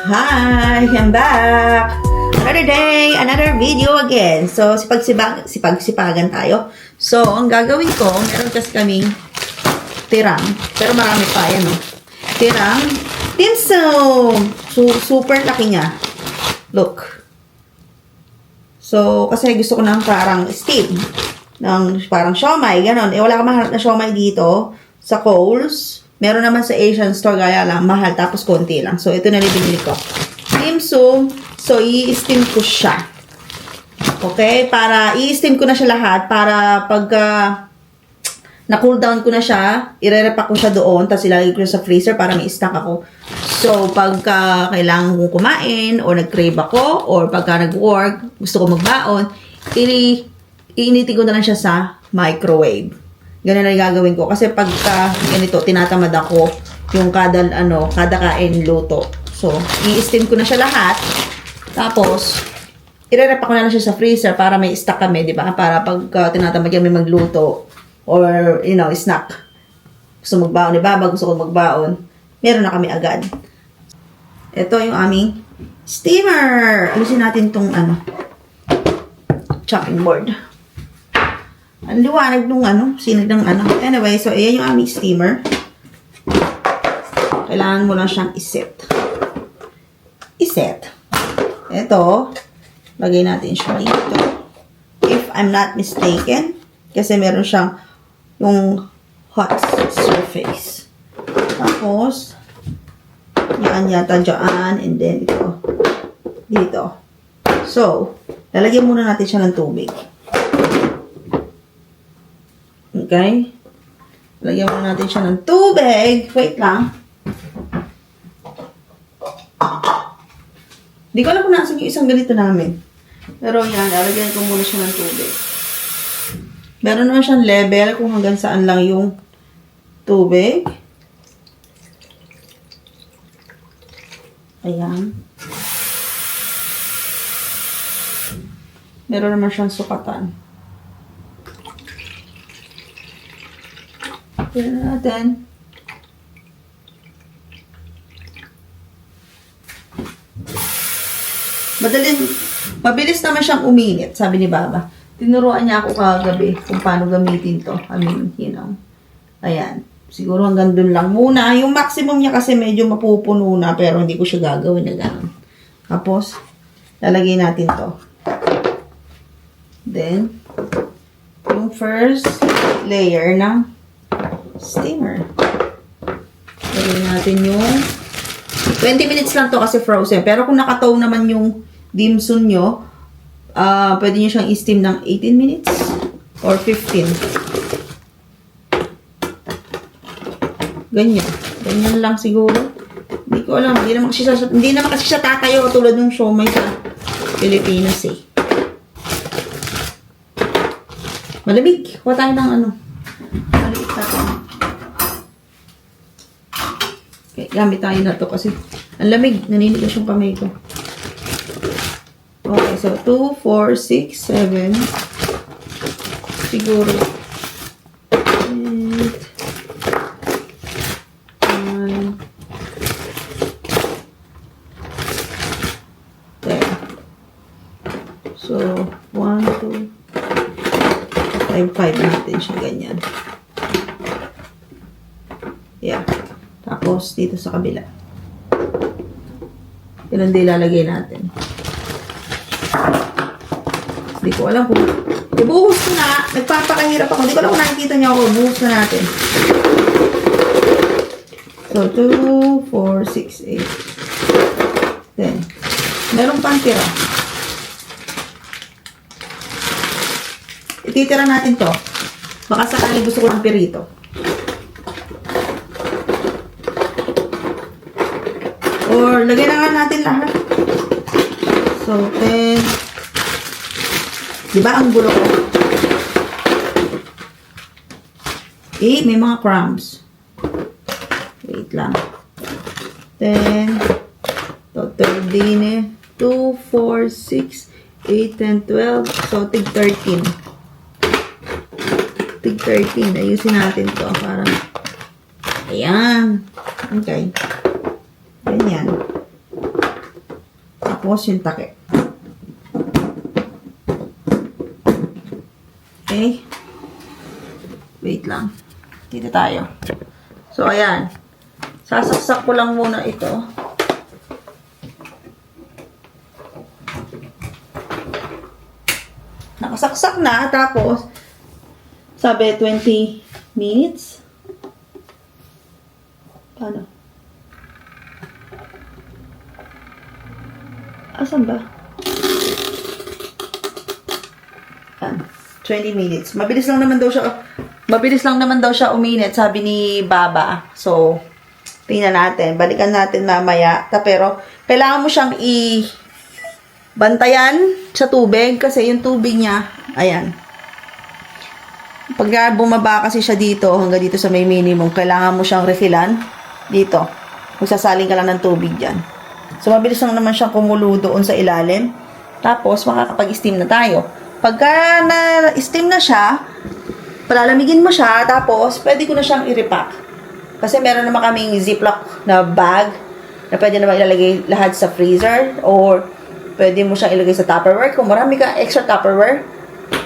Hi! I'm back! Another day, another video again. So, sipag-sipagan tayo. So, ang gagawin ko, meron kasi kaming tirang. Pero marami pa, yan o. Tirang dim sum. So, super laki niya. Look. So, kasi gusto ko ng parang steam. Ng parang siomay, ganon. Eh, wala ka mahanap na siomay dito sa Kohl's. Meron naman sa Asian store, gaya lang, mahal, tapos konti lang. So, ito na rin binili ko. Dim sum. So, i-steam ko siya. Okay? Para, i-steam ko na siya lahat para pagka na-cool down ko na siya, ire-repack ko siya doon, tapos ilagay ko sa freezer para may stock ako. So, pagka kailangan kong kumain, or nag-crave ako, or pagka nag-work, gusto ko magbaon, iinitin ko na lang siya sa microwave. Ganun na gagawin ko. Kasi pagka ganito, tinatamad ako yung kada kain luto. So, i-steam ko na siya lahat. Tapos, ire-repack ko na lang siya sa freezer para may stock kami, di ba? Para pagka tinatamad kami magluto or, snack. Gusto magbaon, di ba? Gusto ko magbaon. Meron na kami agad. Ito yung aming steamer. Alisin natin tong chopping board. Ang liwanag nung sinag ng Anyway, so ayan yung aming steamer. Kailangan mo lang siyang iset. Ito, lagay natin siya dito. If I'm not mistaken, kasi meron siyang yung hot surface. Tapos, yan yata dyan, and then ito, dito. So, lalagyan muna natin siya ng tubig. Okay? Lagyan muna natin siya ng tubig. Wait lang. Hindi ko alam kung nasan yung isang ganito namin. Pero yan, lalagyan ko muna siya ng tubig. Meron naman siyang level kung hanggang saan lang yung tubig. Ayan. Meron naman siyang sukatan. Tignan natin. Mabilis naman siyang uminit, sabi ni Baba. Tinuruan niya ako kagabi kung paano gamitin to. Ayan. Siguro hanggang dun lang muna. Yung maximum niya kasi medyo mapupuno na, pero hindi ko siya gagawin na gano'n. Tapos, lalagay natin to. Then, yung first layer ng steamer. Lagyan natin yung 20 minutes lang to kasi frozen. Pero kung nakataw naman yung dim sum nyo, pwede nyo siyang i-steam ng 18 minutes or 15. Ganyan lang siguro. Hindi ko alam. Hindi naman kasi siya tatayo tulad ng siomai sa Pilipinas eh. Malamig. Huwag tayo ng maliit na to. Okay, gamit tayo na to kasi ang lamig. Naninigas yung kamay ko. Okay, so 2, 4, 6, 7. Siguro. 8, 9, 10. So, 1, 2, 5 natin siya ganyan. Yeah. Tapos, dito sa kabila. Ganun din ilalagay natin. Hindi ko alam kung ibuhos ko na. Nagpapakahirap ako. Hindi ko alam kung nakikita niyo ako. Ibuhos na natin. So, 2, 4, 6, 8. Then, meron pang tira. Ititira natin to. Baka sakali gusto ko ng pirito. Or, lagay na nga natin lahat. So, 10. Diba ang gulo ko? May mga crumbs. Wait lang. 10. So, 13. 2, 4, 6, 8, 10, 12. So, tig 13. Tig 13. Ayusin natin to para ayan. Okay. Ganyan. Tapos yung takip. Okay. Wait lang. Dito tayo. So, ayan. Sasaksak ko lang muna ito. Nakasaksak na. Tapos, sabi 20 minutes. Paano? Asan ba? 20 minutes. Mabilis lang naman daw siya uminit, sabi ni Baba. So, tingnan natin. Balikan natin mamaya. Pero, kailangan mo siyang bantayan sa tubig kasi yung tubig niya, ayan. Pag bumaba kasi siya dito, hanggang dito sa may minimum, kailangan mo siyang refillan dito. Magsasaling ka lang ng tubig dyan. So, mabilis lang naman siyang kumulo doon sa ilalim. Tapos, makakapag-steam na tayo. Pagka na-steam na siya, palalamigin mo siya, tapos, pwede ko na siyang i-repack. Kasi meron naman kaming ziplock na bag na pwede naman ilalagay lahat sa freezer or pwede mo siyang ilagay sa Tupperware. Kung marami ka extra Tupperware,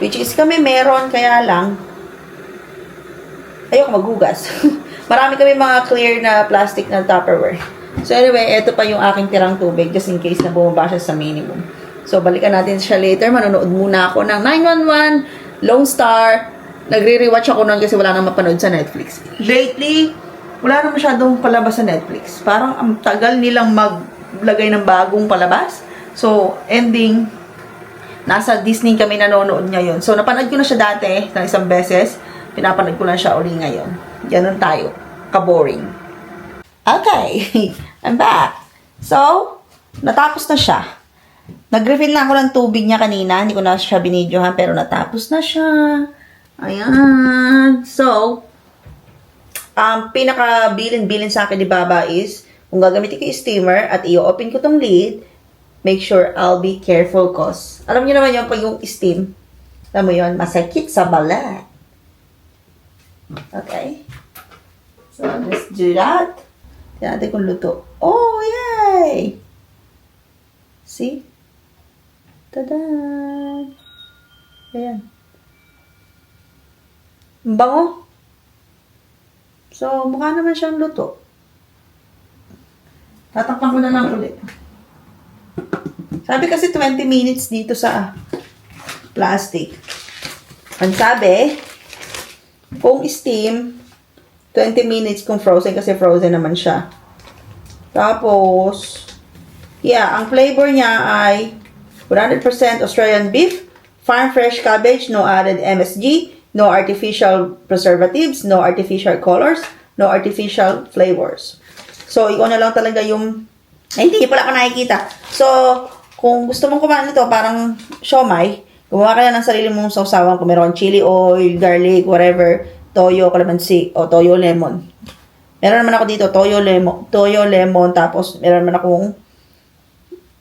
which is kami meron, kaya lang, ayoko maghugas. Marami kami mga clear na plastic na Tupperware. So anyway, ito pa yung aking tirang tubig just in case na bumaba siya sa minimum. So balikan natin siya later. Manonood muna ako ng 911, Lone Star. Nagre-rewatch ako nun kasi wala nang mapanood sa Netflix. Lately, wala na masyadong palabas sa Netflix. Parang ang tagal nilang maglagay ng bagong palabas. So, ending, nasa Disney kami nanonood ngayon. So, napanood ko na siya dati ng isang beses. Pinapanood ko lang siya uli ngayon. Ganun tayo. Ka-boring. Okay. I'm back. So, natapos na siya. Nag-refill na ako ng tubig niya kanina. Hindi ko na siya binidyohan, pero natapos na siya. Ayan. So, pinaka-bilin sa akin ni Baba is, kung gagamitin ko yung steamer at i-open ko tong lid, make sure I'll be careful cause, alam niyo naman yung pag yung steam, alam mo yun, masakit sa balat. Okay. So, let's do that. Tignan natin kung luto. Oh, yay! See? Tada! Ayan. Ang bango. So, mukha naman siyang luto. Tatakpan ko na lang ulit. Sabi kasi 20 minutes dito sa plastic. Ang sabi, kung steam, 20 minutes kung frozen kasi frozen naman siya. Tapos, yeah, ang flavor niya ay 100% Australian beef, farm fresh cabbage, no added MSG, no artificial preservatives, no artificial colors, no artificial flavors. So, ikaw na lang talaga yung... Ay, hindi pala ako nakikita. So, kung gusto mong kumain nito, parang siomai, gumawa ka na ng sarili mong sausawan. Kung meron chili oil, garlic, whatever, toyo, kalamansi, o toyo lemon. Meron naman ako dito, toyo lemon, tapos meron naman akong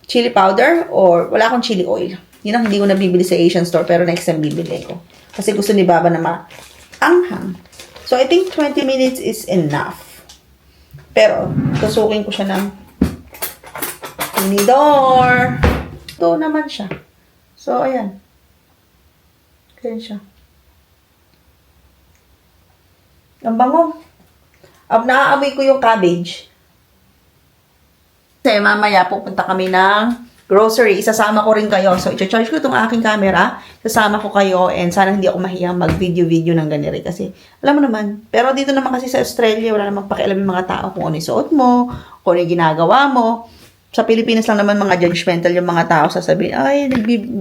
chili powder, or wala akong chili oil. Yun ang hindi ko nabibili sa Asian store, pero next time bibili ko. Kasi gusto ni Baba na maanghang. So, I think 20 minutes is enough. Pero, tusukin ko siya ng tinidor. Ito naman siya. So, ayan. Ayan siya. Ang bango. Naaamoy ko yung cabbage. Kasi mamaya pupunta kami ng grocery. Isasama ko rin kayo. So, i-charge ko itong aking camera. Isasama ko kayo and sana hindi ako mahiyang mag-video ng ganito. Kasi, alam mo naman, pero dito naman kasi sa Australia, wala namang pakialam yung mga tao kung ano yung suot mo, kung ano yung ginagawa mo. Sa Pilipinas lang naman mga judgmental yung mga tao. Sasabihin, ay,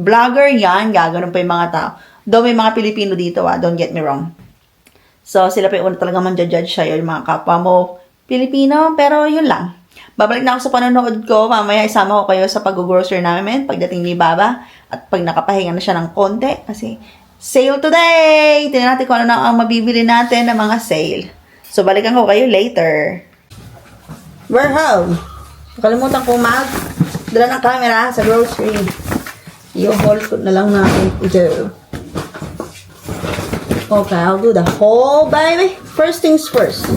vlogger yan. Gaganon pa yung mga tao. Though may mga Pilipino dito, don't get me wrong. So, sila pa yung una talaga man-judge sa'yo, yung mga kapwa mo Pilipino. Pero, yun lang. Babalik na ako sa panonood ko. Mamaya isama ko kayo sa pag-grocery namin pagdating ni Baba. At pag nakapahinga na siya ng konti. Kasi sale today! Tingnan natin kung ano na ang mabibili natin ng mga sale. So, balikan ko kayo later. We're home. Nakalimutan ko dala ng camera sa grocery. I-haul ko na lang natin ito. Okay, I'll do the whole baby. First things first.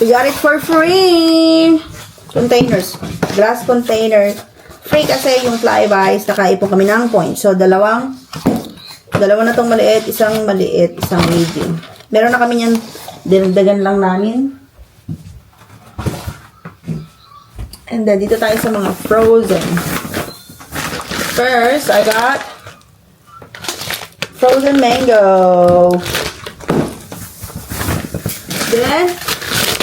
We got it for free. containers. Glass container. Free kasi yung flybys, nakaipon kami ng points. So, dalawa na tong maliit, isang medium. Meron na kami yan, dinagdagan lang namin. And then, dito tayo sa mga frozen. First, I got frozen mango. Then,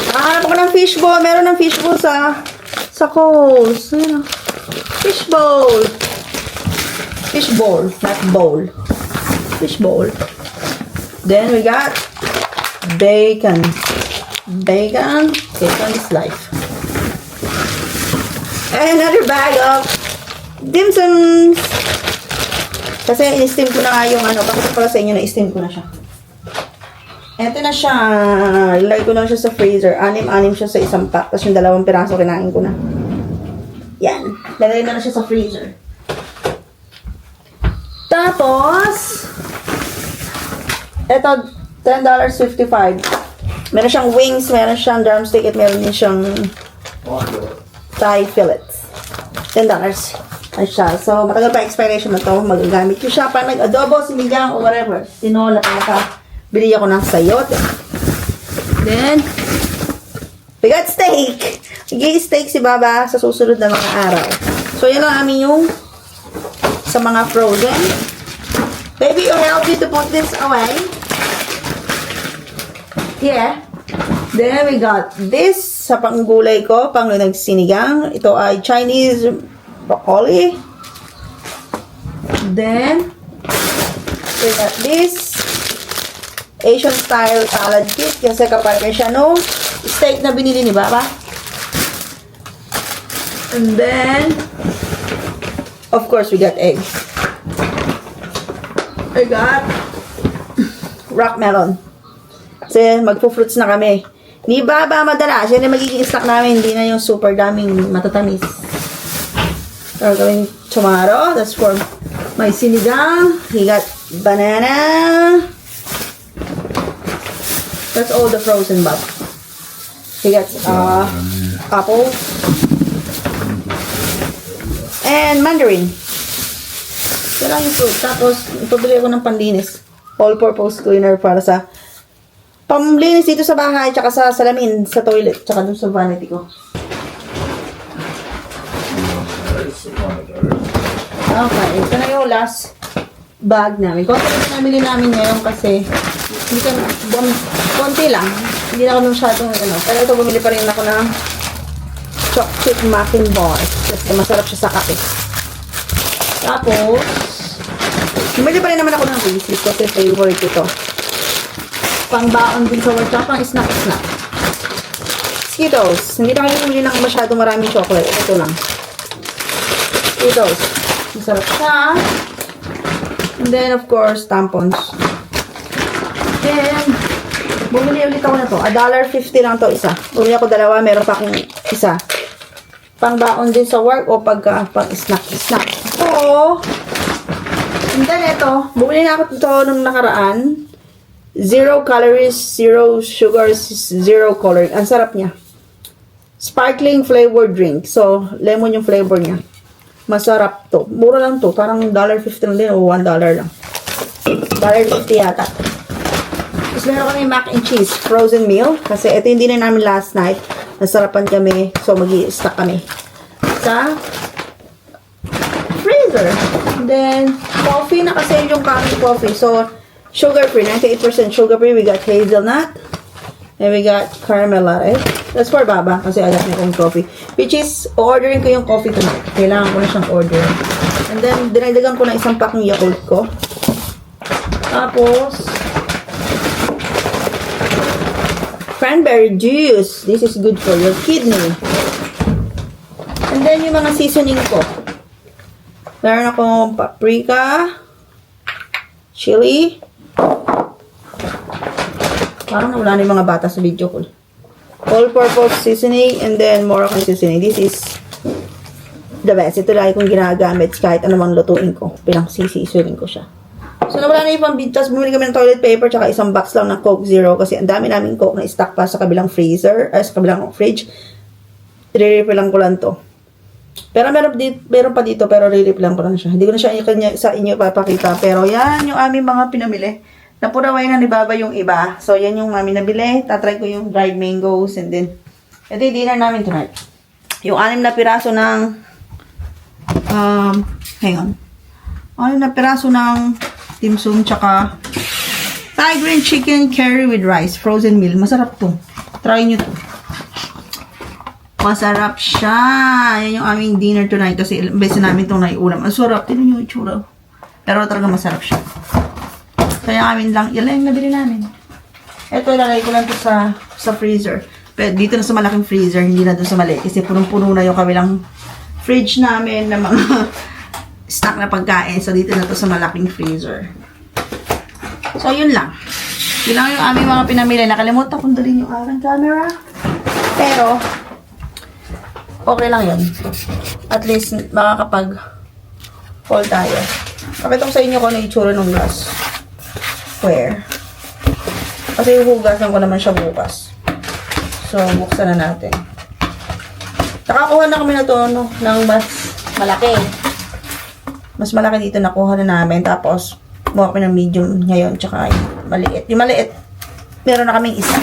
nakahanap ako ng fishball. Meron ng fishball sa Coles. Ayan. Fishball. Fishball, not bowl. Fishball. Then we got bacon. Bacon is life. And another bag of dim sums. Kasi in-steam ko na nga yung ano. Bakit pala sa inyo na i-steam ko na siya. Ito na siya. Ilagay ko lang siya sa freezer. Anim siya sa isang pack. Tapos yung 2 piraso kinain ko na. Yan. Lalagay na siya sa freezer. Tapos, ito, $10.55. Meron siyang wings, meron siyang drumstick, at meron din siyang Thai fillets. $10. Ay siya. So, matagal pa expiration na to. Magagamit ko siya para nag-adobo, sinigang, or whatever. Tinola pa nakabili ako ng sayote. Then, we got steak. Steak si Baba sa susunod na mga araw. So, yan lang amin yung sa mga frozen. Baby, will help you to put this away. Yeah. Then, we got this sa panggulay ko, pang nagsinigang. Ito ay Chinese broccoli. Then, we got this Asian style salad kit. Kasi kapag siya no steak na binili ni Baba. And then, of course, we got eggs. I got rock melon. Kasi magpo-fruits na kami. Ni Baba madalas. Yan yung magiging snack namin. Hindi na yung super daming matatamis. So, gawin tomorrow. That's for my sinigang. He got banana. That's all the frozen, Bob. He got apple. And mandarin. Yan lang yung fruit. Tapos, ipabili ko ng panlinis. All-purpose cleaner para sa pamlinis dito sa bahay, tsaka sa salamin, sa toilet, tsaka dun sa vanity ko. Okay, ito na yung last bag namin. Konti lang nabili namin ngayon kasi hindi ka, konti lang. Hindi na ako masyadong ano. Pero ito, bumili pa rin ako ng chocolate muffin bars. Kasi masarap siya sa kape. Tapos, bumili pa rin naman ako ng Reese's kasi favorite ito. Pang-baon din sa work, pang snack-snack. Skittles. Hindi na kayo bumili ng masyadong maraming chocolate. Ito lang. Skittles. Masarap siya. And then, of course, tampons. Then, bumili ulit ako na to. $1.50 lang to isa. Bumili ako dalawa, meron pa akong isa. Pang-baon din sa work o pang-snack-snack. So, and then ito, bumili na ako ito nung nakaraan. 0 calories, 0 sugars, 0 coloring. Ang sarap niya. Sparkling flavored drink. So, lemon yung flavor niya. Masarap to. Mura lang to. Parang $1.50 lang din o $1 lang. $1.50 yata. Tapos meron kami mac and cheese frozen meal. Kasi ito yung dinner namin last night. Nasarapan kami. So, mag-i-stack kami sa freezer. Then, coffee na kasi yung kami coffee. So, sugar-free. 98% sugar-free. We got hazelnut. And we got caramel latte. That's for Baba. Kasi alam niya kong coffee. Which is, ordering ko yung coffee tonight. Kailangan ko na siyang order. And then, dinagdagan ko na isang pack ng Yakult ko. Tapos, cranberry juice. This is good for your kidney. And then, yung mga seasoning ko. Meron akong paprika, chili. Parang nawala na yung mga bata sa video ko. All-purpose seasoning and then more akong seasoning. This is the best. Ito lagi kong ginagamit kahit anumang lutuin ko. Pinang-seasoning ko siya. So, nawala na yung pambid. Tapos, bumili kami ng toilet paper tsaka isang box lang ng Coke Zero kasi ang dami namin Coke na stock pa sa kabilang freezer, sa kabilang fridge. I-refill ko lang to. Pero meron pa dito, pero re-refill ko lang siya. Hindi ko na siya sa inyo ipapakita. Pero yan yung aming mga pinamili. Napuraway nga ni Baba yung iba. So, yan yung aming nabili. Tatry ko yung dried mangoes. And then, ito yung dinner namin tonight. Yung 6 na piraso ng, hang on. 6 na piraso ng dim sum, tsaka Thai green chicken curry with rice, frozen meal. Masarap to. Try nyo to. Masarap siya. Yan yung aming dinner tonight kasi ilang beses namin itong naiulam. Ang sarap. Tignan nyo yung itsura. Pero talaga masarap siya. Kaya amin lang, yan lang yung nabili namin. Ito, ilalagay ko lang ito sa freezer. Pero dito na sa malaking freezer, hindi na doon sa mali. Kasi punong-puno na yung kabilang fridge namin na mga stock na pagkain. So, dito na to sa malaking freezer. So, yun lang. Yun lang yung aming mga pinamili. Nakalimutan kong dalhin yung aking camera. Pero, okay lang yun. At least, makakapag-haul tayo. Pakita ko sa inyo kung ano yung itsura ng glass. Where? Kasi hugasan ko naman siya bukas. So, buksan na natin. Nakakuha na kami na to, no, ng mas malaki. Mas malaki dito nakuha na namin. Tapos, buha kami ng medium ngayon. Tsaka yung maliit. Yung maliit, meron na kaming isa.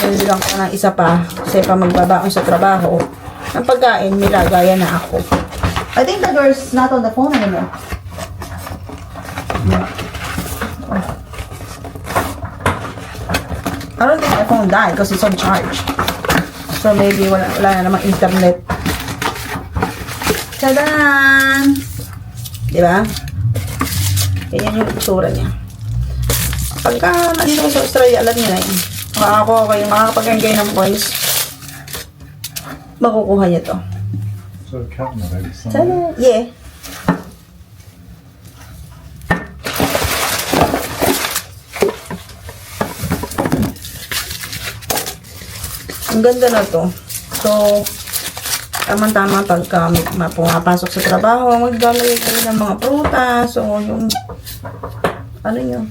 Nalilang ko ng isa pa. Kasi pa magbabaon sa trabaho. Ang pagkain, nilagaya na ako. I think the girl's not on the phone anymore. I don't think my phone died because it's on charge. So maybe wala na namang internet. Tadaan! Diba? Ganyan yung itsura niya. Pagka nandito ko sa Australia, alam niyo na yun. Makakakuha kayo, makakapagkain kayo ng points. Makukuha niyo to. So cat knives. Tadaan! Yeah. Ang ganda na to. So, tamang-tama pagka pumapasok sa trabaho, maglalagay kayo ng mga prutas. So, yung, ano yun?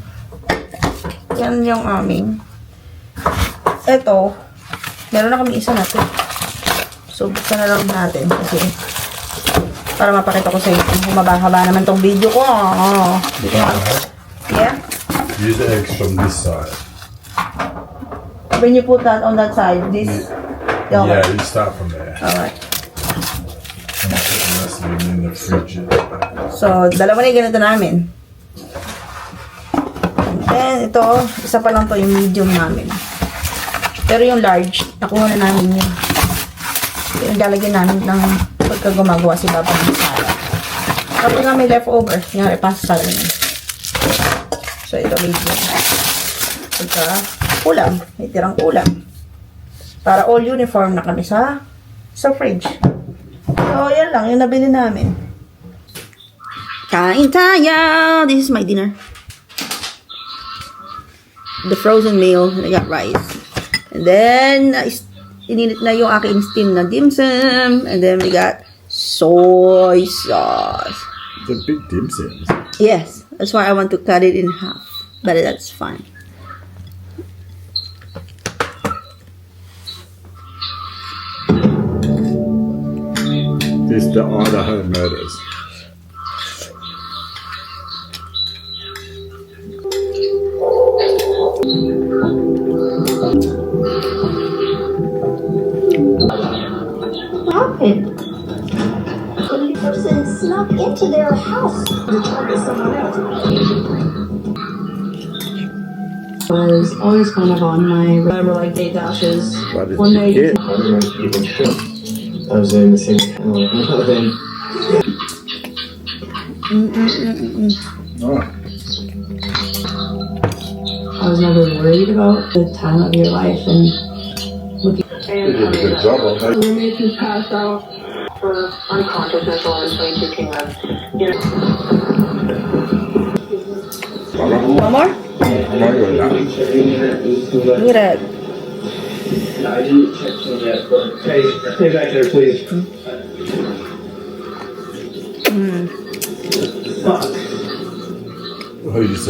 Yan yung aming. Ito, meron na kami isa natin. So, buksan na lang natin. Kasi, para mapakita ko sa inyo. Humaba-haba naman tong video ko. Oh. Yeah? Use the eggs from this side. When you put that on that side, this... Yeah, you start from there. Alright. And put the rest of them in the fridge. So, dalawa na yung ganito namin. And ito, isa pa lang to yung medium namin. Pero yung large, nakuha na namin yun. Yung lalagyan namin ng pagka gumagawa si Baba ng salad. Kapag nga may leftover, yung ipasa salad namin. So, ito medium. Pagka ulam, may tirang ulam. Para all uniform na kami sa fridge. So, yan lang, yung nabili namin. Kain tayo! This is my dinner. The frozen meal, and I got rice. And then, ininit na yung aking steam na dim sum. And then we got soy sauce. It's a big dim sum. Yes, that's why I want to cut it in half. But that's fine. This is the Idaho murders. What happened? The person snuck into their house to target someone else. Was always kind of on my remember like day dashes. What did One you day get? I don't know even sure. I was doing the same kind of thing. Oh, I was never worried about the time of your life and looking. you did a good job on that. Roommate who passed out for unconsciousness while I was taking them. You know. One more? I'm not going that. Look at that. I didn't check some yet, but hey, stay back there, please. Fuck. Who you say?